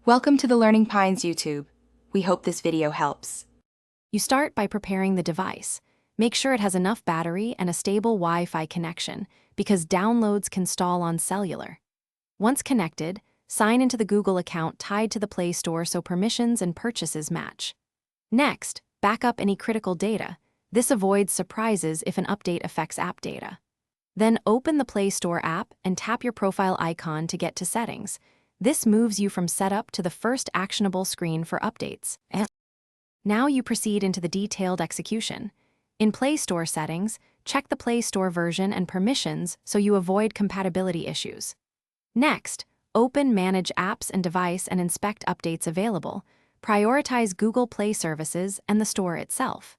Welcome to the Learning Pines YouTube. We hope this video helps. You start by preparing the device. Make sure it has enough battery and a stable Wi-Fi connection, because downloads can stall on cellular. Once connected, sign into the Google account tied to the Play Store so permissions and purchases match. Next, back up any critical data. This avoids surprises if an update affects app data. Then open the Play Store app and tap your profile icon to get to settings. This moves you from setup to the first actionable screen for updates. Now you proceed into the detailed execution. In Play Store settings, check the Play Store version and permissions so you avoid compatibility issues. Next, open Manage Apps and Device and inspect updates available. Prioritize Google Play services and the store itself.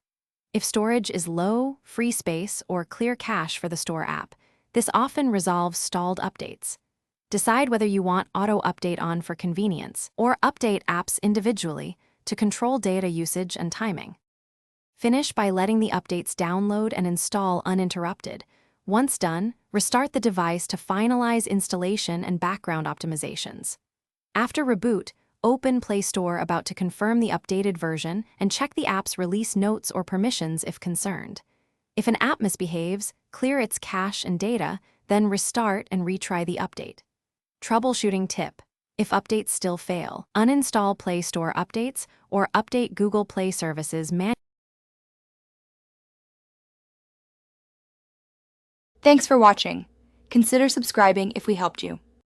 If storage is low, free space, or clear cache for the store app, this often resolves stalled updates. Decide whether you want Auto Update on for convenience or update apps individually to control data usage and timing. Finish by letting the updates download and install uninterrupted. Once done, restart the device to finalize installation and background optimizations. After reboot, open Play Store about to confirm the updated version and check the app's release notes or permissions if concerned. If an app misbehaves, clear its cache and data, then restart and retry the update. Troubleshooting tip: if updates still fail, uninstall Play Store updates or update Google Play services manually. Thanks for watching. Consider subscribing if we helped you.